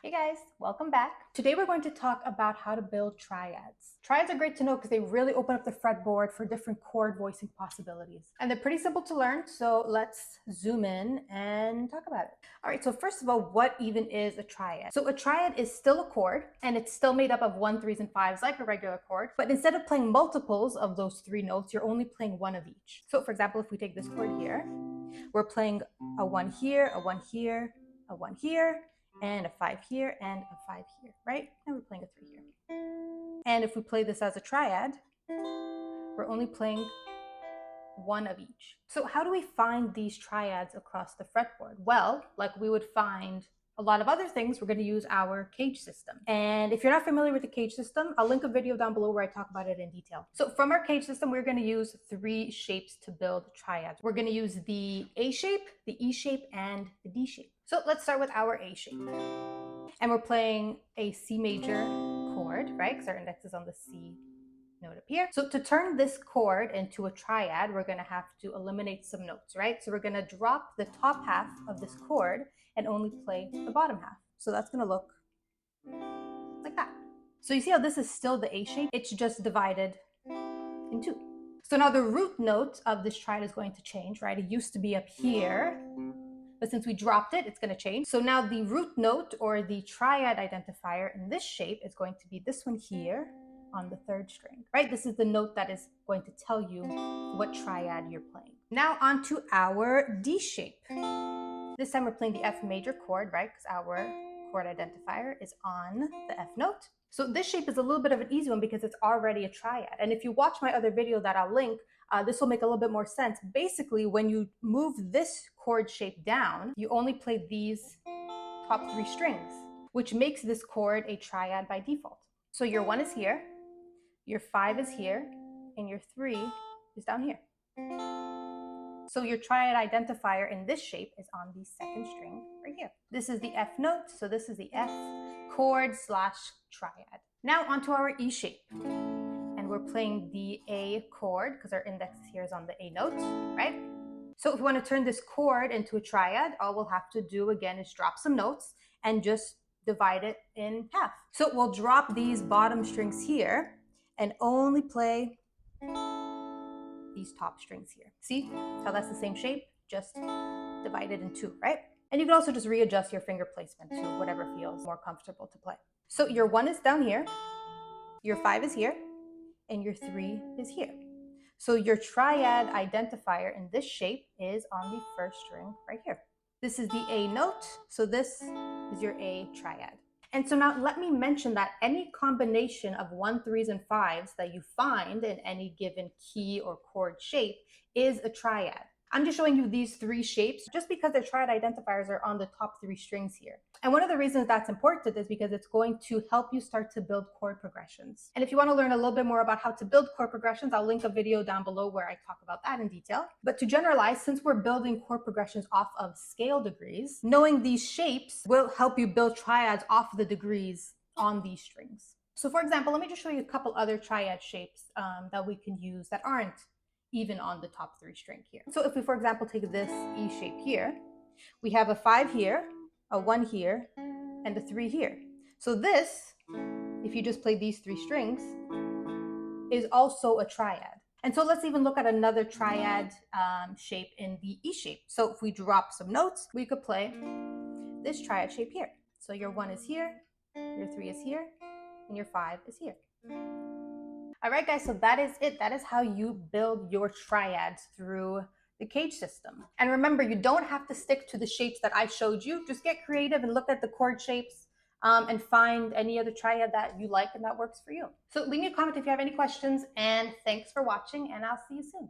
Hey guys, welcome back. Today we're going to talk about how to build triads. Triads are great to know because they really open up the fretboard for different chord voicing possibilities. And they're pretty simple to learn, so let's zoom in and talk about it. All right, so first of all, what even is a triad? So a triad is still a chord, and it's still made up of 1, 3s, and 5s like a regular chord, but instead of playing multiples of those 3 notes, you're only playing one of each. So for example, if we take this chord here, we're playing a 1 here, a 1 here, a 1 here, and a 5 here, and a 5 here, right? And we're playing a 3 here. And if we play this as a triad, we're only playing one of each. So how do we find these triads across the fretboard? Well, like we would find a lot of other things, we're going to use our cage system. And if you're not familiar with the cage system, I'll link a video down below where I talk about it in detail. So from our cage system, we're going to use 3 shapes to build triads. We're going to use the A shape, the E shape, and the D shape. So let's start with our A shape. And we're playing a C major chord, right? Because our index is on the C note up here. So to turn this chord into a triad, we're going to have to eliminate some notes, right? So we're going to drop the top half of this chord and only play the bottom half. So that's going to look like that. So you see how this is still the A shape? It's just divided in 2. So now the root note of this triad is going to change, right? It used to be up here, but since we dropped it, it's going to change. So now the root note or the triad identifier in this shape is going to be this one here on the 3rd string, right? This is the note that is going to tell you what triad you're playing. Now onto our D shape. This time we're playing the F major chord, right? Because our chord identifier is on the F note. So this shape is a little bit of an easy one because it's already a triad. And if you watch my other video that I'll link, this will make a little bit more sense. Basically, when you move this chord shape down, you only play these top 3 strings, which makes this chord a triad by default. So your 1 is here, your 5 is here, and your 3 is down here. So your triad identifier in this shape is on the 2nd string right here. This is the F note, so this is the F chord / triad. Now onto our E shape. And we're playing the A chord because our index here is on the A note, right? So if we want to turn this chord into a triad, all we'll have to do again is drop some notes and just divide it in half. So we'll drop these bottom strings here and only play these top strings here. See how that's the same shape, just divided in 2, right? And you can also just readjust your finger placement to whatever feels more comfortable to play. So your 1 is down here, your 5 is here, and your 3 is here. So your triad identifier in this shape is on the 1st string right here. This is the A note, so this is your A triad. And so now let me mention that any combination of 1, 3s, and 5s that you find in any given key or chord shape is a triad. I'm just showing you these 3 shapes just because their triad identifiers are on the top 3 strings here. And one of the reasons that's important is because it's going to help you start to build chord progressions. And if you want to learn a little bit more about how to build chord progressions, I'll link a video down below where I talk about that in detail. But to generalize, since we're building chord progressions off of scale degrees, knowing these shapes will help you build triads off the degrees on these strings. So for example, let me just show you a couple other triad shapes that we can use that aren't even on the top 3 string here. So if we, for example, take this E shape here, we have a 5 here, a 1 here, and a 3 here. So this, if you just play these 3 strings, is also a triad. And so let's even look at another triad shape in the E shape. So if we drop some notes, we could play this triad shape here. So your 1 is here, your 3 is here, and your 5 is here. All right, guys, so that is it. That is how you build your triads through the cage system. And remember, you don't have to stick to the shapes that I showed you. Just get creative and look at the chord shapes and find any other triad that you like and that works for you. So leave me a comment if you have any questions, and thanks for watching, and I'll see you soon.